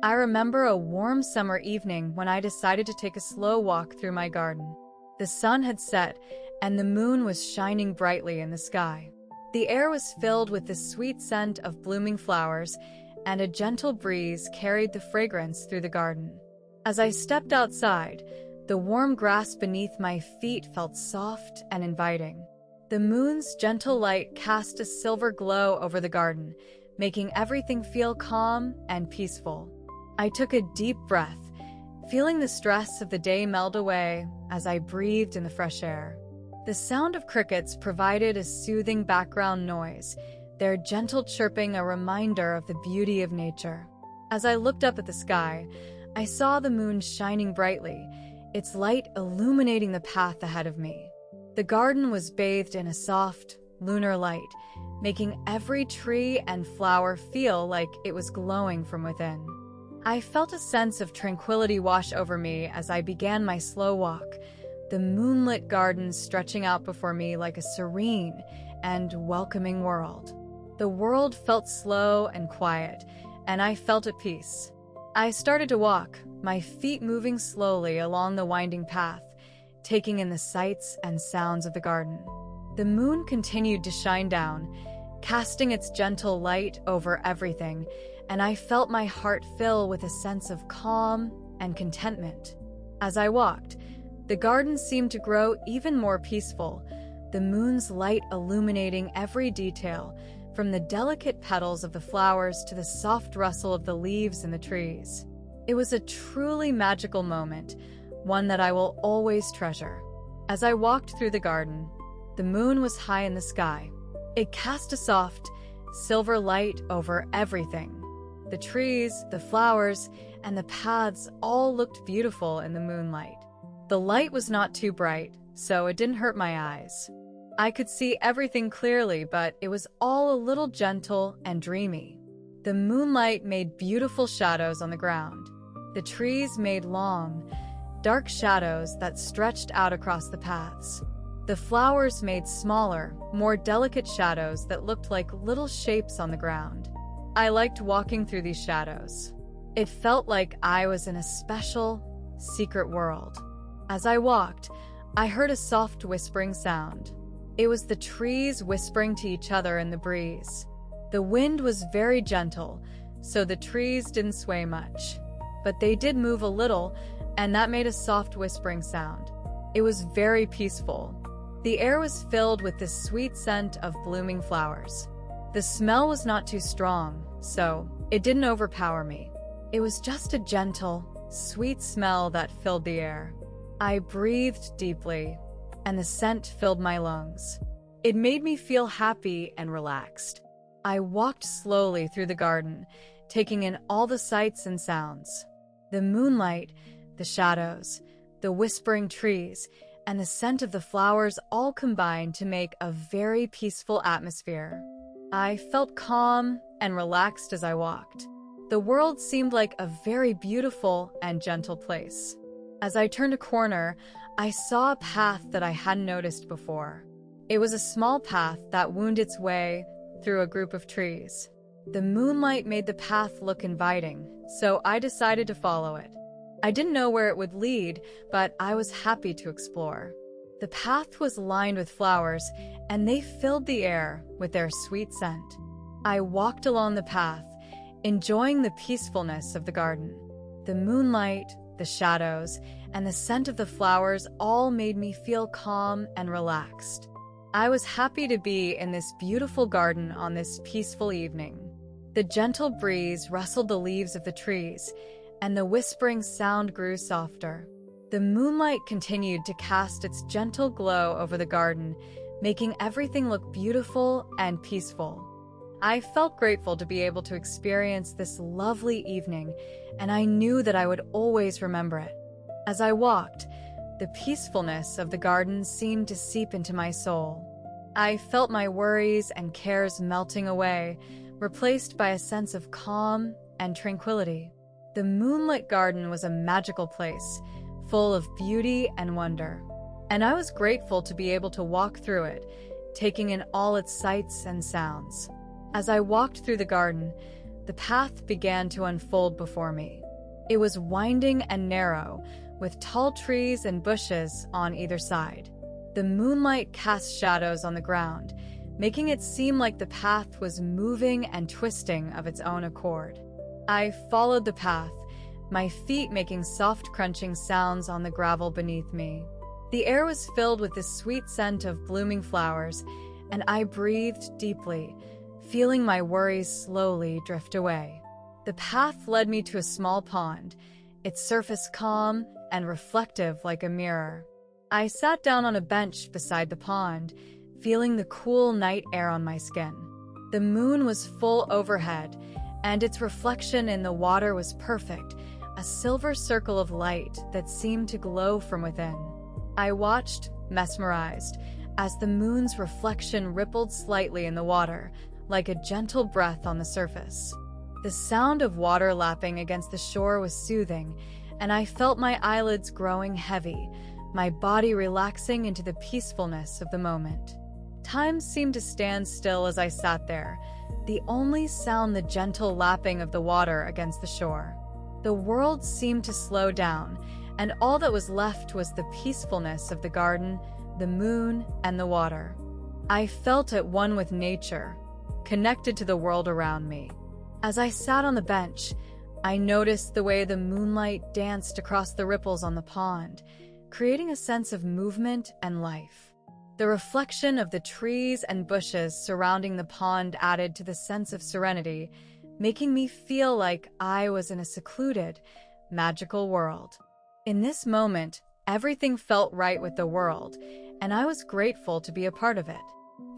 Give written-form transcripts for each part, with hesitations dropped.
I remember a warm summer evening when I decided to take a slow walk through my garden. The sun had set, and the moon was shining brightly in the sky. The air was filled with the sweet scent of blooming flowers, and a gentle breeze carried the fragrance through the garden. As I stepped outside, the warm grass beneath my feet felt soft and inviting. The moon's gentle light cast a silver glow over the garden, making everything feel calm and peaceful. I took a deep breath, feeling the stress of the day melt away as I breathed in the fresh air. The sound of crickets provided a soothing background noise, their gentle chirping a reminder of the beauty of nature. As I looked up at the sky, I saw the moon shining brightly, its light illuminating the path ahead of me. The garden was bathed in a soft, lunar light, making every tree and flower feel like it was glowing from within. I felt a sense of tranquility wash over me as I began my slow walk, the moonlit garden stretching out before me like a serene and welcoming world. The world felt slow and quiet, and I felt at peace. I started to walk, my feet moving slowly along the winding path, taking in the sights and sounds of the garden. The moon continued to shine down, casting its gentle light over everything, and I felt my heart fill with a sense of calm and contentment. As I walked, the garden seemed to grow even more peaceful, the moon's light illuminating every detail, from the delicate petals of the flowers to the soft rustle of the leaves in the trees. It was a truly magical moment, one that I will always treasure. As I walked through the garden, the moon was high in the sky. It cast a soft, silver light over everything. The trees, the flowers, and the paths all looked beautiful in the moonlight. The light was not too bright, so it didn't hurt my eyes. I could see everything clearly, but it was all a little gentle and dreamy. The moonlight made beautiful shadows on the ground. The trees made long, dark shadows that stretched out across the paths. The flowers made smaller, more delicate shadows that looked like little shapes on the ground. I liked walking through these shadows. It felt like I was in a special, secret world. As I walked, I heard a soft whispering sound. It was the trees whispering to each other in the breeze. The wind was very gentle, so the trees didn't sway much. But they did move a little, and that made a soft whispering sound. It was very peaceful. The air was filled with the sweet scent of blooming flowers. The smell was not too strong, so it didn't overpower me. It was just a gentle, sweet smell that filled the air. I breathed deeply, and the scent filled my lungs. It made me feel happy and relaxed. I walked slowly through the garden, taking in all the sights and sounds. The moonlight, the shadows, the whispering trees, and the scent of the flowers all combined to make a very peaceful atmosphere. I felt calm and relaxed as I walked. The world seemed like a very beautiful and gentle place. As I turned a corner, I saw a path that I hadn't noticed before. It was a small path that wound its way through a group of trees. The moonlight made the path look inviting, so I decided to follow it. I didn't know where it would lead, but I was happy to explore. The path was lined with flowers, and they filled the air with their sweet scent. I walked along the path, enjoying the peacefulness of the garden. The moonlight, the shadows, and the scent of the flowers all made me feel calm and relaxed. I was happy to be in this beautiful garden on this peaceful evening. The gentle breeze rustled the leaves of the trees, and the whispering sound grew softer. The moonlight continued to cast its gentle glow over the garden, making everything look beautiful and peaceful. I felt grateful to be able to experience this lovely evening, and I knew that I would always remember it. As I walked, the peacefulness of the garden seemed to seep into my soul. I felt my worries and cares melting away, replaced by a sense of calm and tranquility. The moonlit garden was a magical place, full of beauty and wonder, and I was grateful to be able to walk through it, taking in all its sights and sounds. As I walked through the garden, the path began to unfold before me. It was winding and narrow, with tall trees and bushes on either side. The moonlight cast shadows on the ground, making it seem like the path was moving and twisting of its own accord. I followed the path, my feet making soft crunching sounds on the gravel beneath me. The air was filled with the sweet scent of blooming flowers, and I breathed deeply, feeling my worries slowly drift away. The path led me to a small pond, its surface calm and reflective like a mirror. I sat down on a bench beside the pond, feeling the cool night air on my skin. The moon was full overhead, and its reflection in the water was perfect, a silver circle of light that seemed to glow from within. I watched, mesmerized, as the moon's reflection rippled slightly in the water, like a gentle breath on the surface. The sound of water lapping against the shore was soothing, and I felt my eyelids growing heavy, my body relaxing into the peacefulness of the moment. Time seemed to stand still as I sat there, the only sound the gentle lapping of the water against the shore. The world seemed to slow down, and all that was left was the peacefulness of the garden, the moon, and the water. I felt at one with nature, connected to the world around me. As I sat on the bench, I noticed the way the moonlight danced across the ripples on the pond, creating a sense of movement and life. The reflection of the trees and bushes surrounding the pond added to the sense of serenity, making me feel like I was in a secluded, magical world. In this moment, everything felt right with the world, and I was grateful to be a part of it.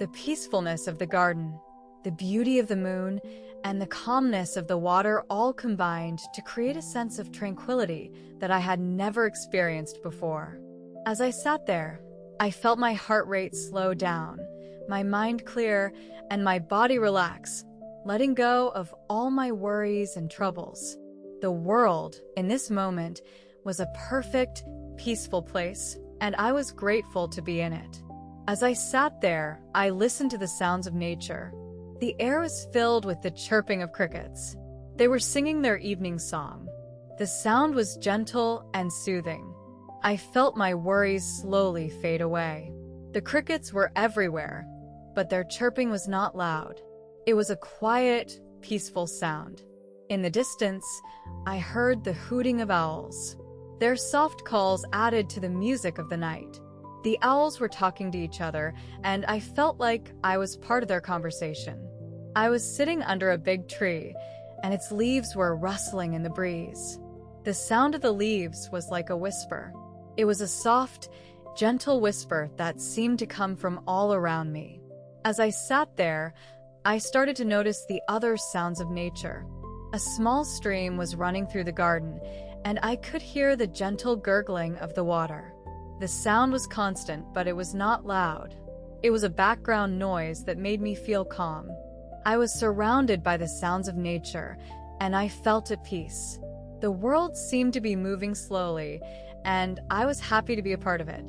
The peacefulness of the garden, the beauty of the moon, and the calmness of the water all combined to create a sense of tranquility that I had never experienced before. As I sat there, I felt my heart rate slow down, my mind clear, and my body relax, letting go of all my worries and troubles. The world, in this moment, was a perfect, peaceful place, and I was grateful to be in it. As I sat there, I listened to the sounds of nature. The air was filled with the chirping of crickets. They were singing their evening song. The sound was gentle and soothing. I felt my worries slowly fade away. The crickets were everywhere, but their chirping was not loud. It was a quiet, peaceful sound. In the distance, I heard the hooting of owls. Their soft calls added to the music of the night. The owls were talking to each other, and I felt like I was part of their conversation. I was sitting under a big tree, and its leaves were rustling in the breeze. The sound of the leaves was like a whisper. It was a soft, gentle whisper that seemed to come from all around me. As I sat there, I started to notice the other sounds of nature. A small stream was running through the garden, and I could hear the gentle gurgling of the water. The sound was constant, but it was not loud. It was a background noise that made me feel calm. I was surrounded by the sounds of nature, and I felt at peace. The world seemed to be moving slowly, and I was happy to be a part of it.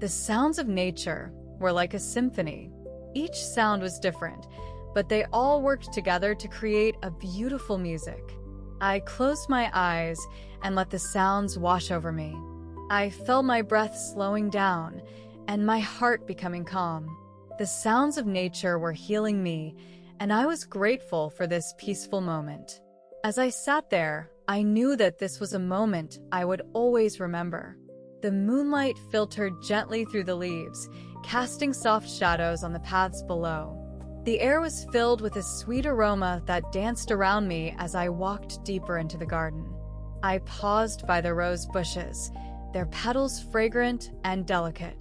The sounds of nature were like a symphony. Each sound was different, but they all worked together to create a beautiful music. I closed my eyes and let the sounds wash over me. I felt my breath slowing down and my heart becoming calm. The sounds of nature were healing me, and I was grateful for this peaceful moment. As I sat there, I knew that this was a moment I would always remember. The moonlight filtered gently through the leaves, casting soft shadows on the paths below. The air was filled with a sweet aroma that danced around me as I walked deeper into the garden. I paused by the rose bushes, their petals fragrant and delicate.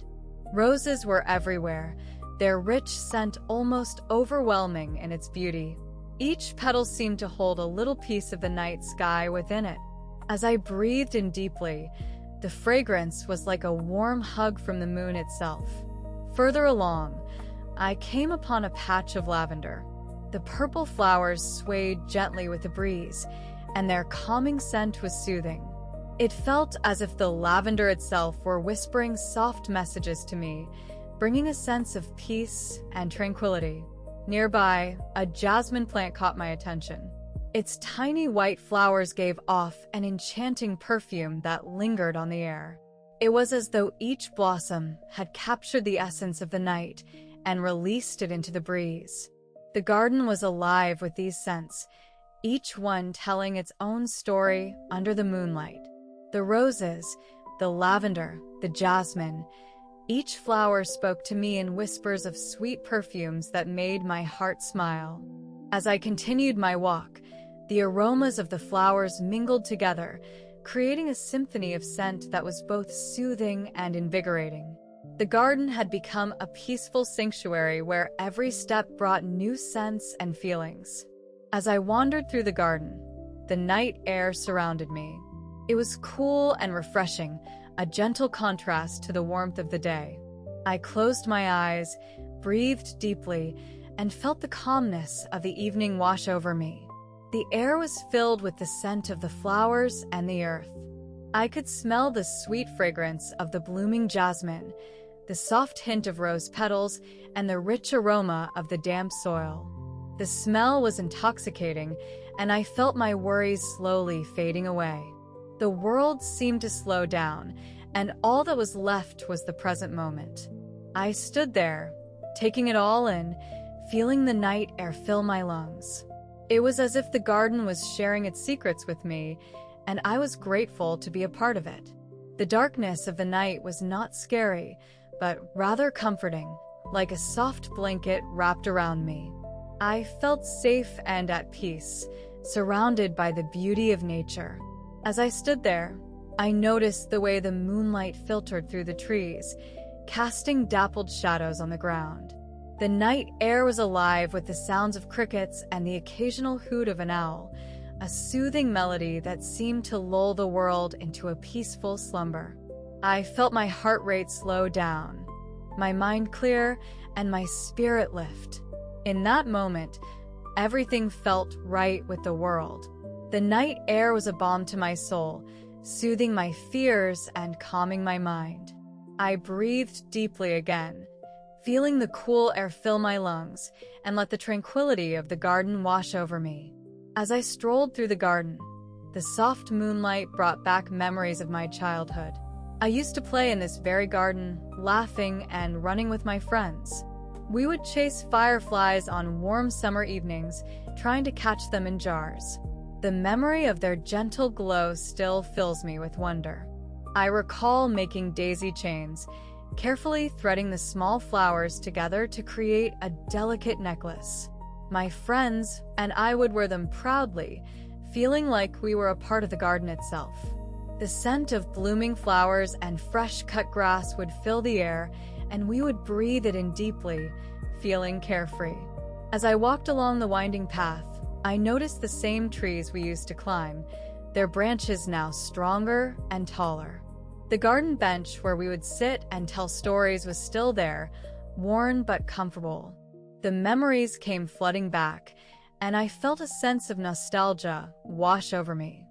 Roses were everywhere, their rich scent almost overwhelming in its beauty. Each petal seemed to hold a little piece of the night sky within it. As I breathed in deeply, the fragrance was like a warm hug from the moon itself. Further along, I came upon a patch of lavender. The purple flowers swayed gently with the breeze, and their calming scent was soothing. It felt as if the lavender itself were whispering soft messages to me, bringing a sense of peace and tranquility. Nearby, a jasmine plant caught my attention. Its tiny white flowers gave off an enchanting perfume that lingered on the air. It was as though each blossom had captured the essence of the night and released it into the breeze. The garden was alive with these scents, each one telling its own story under the moonlight. The roses, the lavender, the jasmine, each flower spoke to me in whispers of sweet perfumes that made my heart smile. As I continued my walk, the aromas of the flowers mingled together, creating a symphony of scent that was both soothing and invigorating. The garden had become a peaceful sanctuary where every step brought new scents and feelings. As I wandered through the garden, the night air surrounded me. It was cool and refreshing, a gentle contrast to the warmth of the day. I closed my eyes, breathed deeply, and felt the calmness of the evening wash over me. The air was filled with the scent of the flowers and the earth. I could smell the sweet fragrance of the blooming jasmine, the soft hint of rose petals, and the rich aroma of the damp soil. The smell was intoxicating, and I felt my worries slowly fading away. The world seemed to slow down, and all that was left was the present moment. I stood there, taking it all in, feeling the night air fill my lungs. It was as if the garden was sharing its secrets with me, and I was grateful to be a part of it. The darkness of the night was not scary, but rather comforting, like a soft blanket wrapped around me. I felt safe and at peace, surrounded by the beauty of nature. As I stood there, I noticed the way the moonlight filtered through the trees, casting dappled shadows on the ground. The night air was alive with the sounds of crickets and the occasional hoot of an owl, a soothing melody that seemed to lull the world into a peaceful slumber. I felt my heart rate slow down, my mind clear, and my spirit lift. In that moment, everything felt right with the world. The night air was a balm to my soul, soothing my fears and calming my mind. I breathed deeply again, feeling the cool air fill my lungs, and let the tranquility of the garden wash over me. As I strolled through the garden, the soft moonlight brought back memories of my childhood. I used to play in this very garden, laughing and running with my friends. We would chase fireflies on warm summer evenings, trying to catch them in jars. The memory of their gentle glow still fills me with wonder. I recall making daisy chains, carefully threading the small flowers together to create a delicate necklace. My friends and I would wear them proudly, feeling like we were a part of the garden itself. The scent of blooming flowers and fresh-cut grass would fill the air, and we would breathe it in deeply, feeling carefree. As I walked along the winding path, I noticed the same trees we used to climb, their branches now stronger and taller. The garden bench where we would sit and tell stories was still there, worn but comfortable. The memories came flooding back, and I felt a sense of nostalgia wash over me.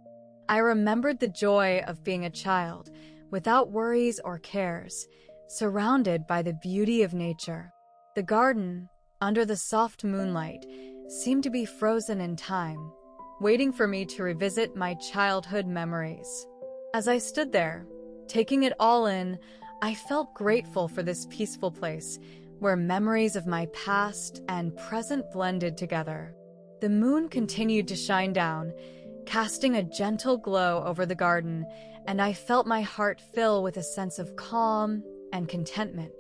I remembered the joy of being a child, without worries or cares, surrounded by the beauty of nature. The garden, under the soft moonlight, seemed to be frozen in time, waiting for me to revisit my childhood memories. As I stood there, taking it all in, I felt grateful for this peaceful place, where memories of my past and present blended together. The moon continued to shine down, casting a gentle glow over the garden, and I felt my heart fill with a sense of calm and contentment.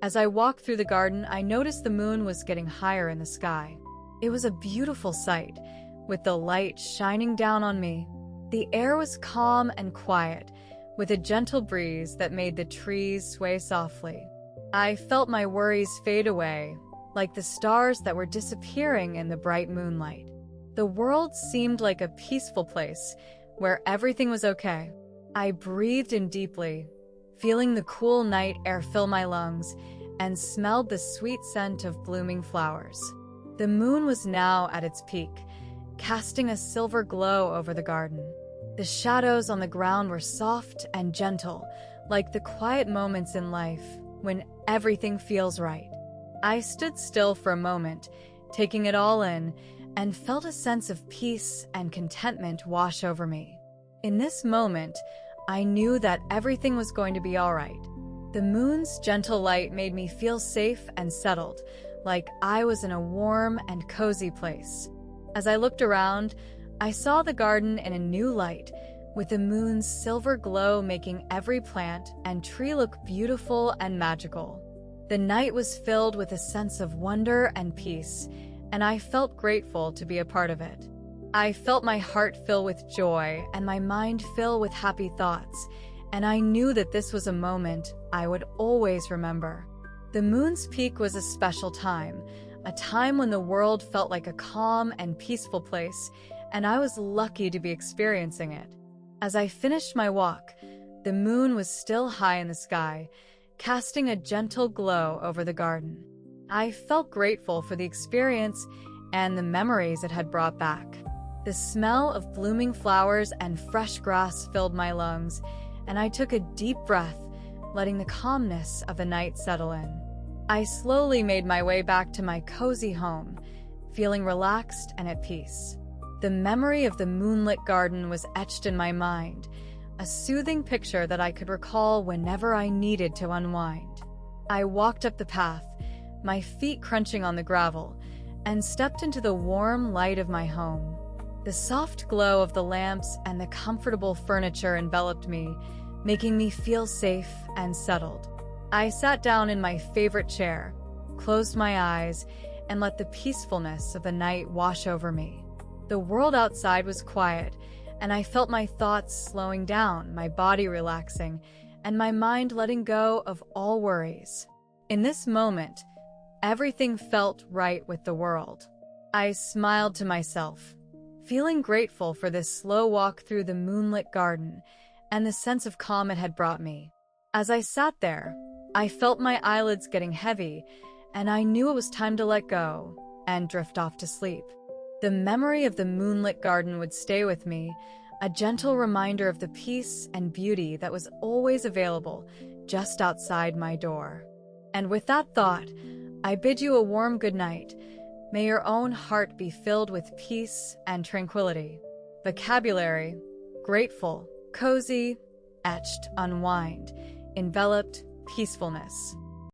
As I walked through the garden, I noticed the moon was getting higher in the sky. It was a beautiful sight, with the light shining down on me. The air was calm and quiet, with a gentle breeze that made the trees sway softly. I felt my worries fade away, like the stars that were disappearing in the bright moonlight. The world seemed like a peaceful place, where everything was okay. I breathed in deeply, feeling the cool night air fill my lungs, and smelled the sweet scent of blooming flowers. The moon was now at its peak, casting a silver glow over the garden. The shadows on the ground were soft and gentle, like the quiet moments in life when everything feels right. I stood still for a moment, taking it all in, and felt a sense of peace and contentment wash over me. In this moment, I knew that everything was going to be all right. The moon's gentle light made me feel safe and settled, like I was in a warm and cozy place. As I looked around, I saw the garden in a new light, with the moon's silver glow making every plant and tree look beautiful and magical. The night was filled with a sense of wonder and peace, and I felt grateful to be a part of it. I felt my heart fill with joy and my mind fill with happy thoughts, and I knew that this was a moment I would always remember. The moon's peak was a special time, a time when the world felt like a calm and peaceful place, and I was lucky to be experiencing it. As I finished my walk, the moon was still high in the sky, casting a gentle glow over the garden. I felt grateful for the experience and the memories it had brought back. The smell of blooming flowers and fresh grass filled my lungs, and I took a deep breath, letting the calmness of the night settle in. I slowly made my way back to my cozy home, feeling relaxed and at peace. The memory of the moonlit garden was etched in my mind, a soothing picture that I could recall whenever I needed to unwind. I walked up the path, my feet crunching on the gravel, and stepped into the warm light of my home. The soft glow of the lamps and the comfortable furniture enveloped me, making me feel safe and settled. I sat down in my favorite chair, closed my eyes, and let the peacefulness of the night wash over me. The world outside was quiet, and I felt my thoughts slowing down, my body relaxing, and my mind letting go of all worries. In this moment, everything felt right with the world. I smiled to myself, feeling grateful for this slow walk through the moonlit garden and the sense of calm it had brought me. As I sat there, I felt my eyelids getting heavy, and I knew it was time to let go and drift off to sleep. The memory of the moonlit garden would stay with me, a gentle reminder of the peace and beauty that was always available just outside my door. And with that thought, I bid you a warm good night. May your own heart be filled with peace and tranquility. Vocabulary: grateful, cozy, etched, unwind, enveloped, peacefulness.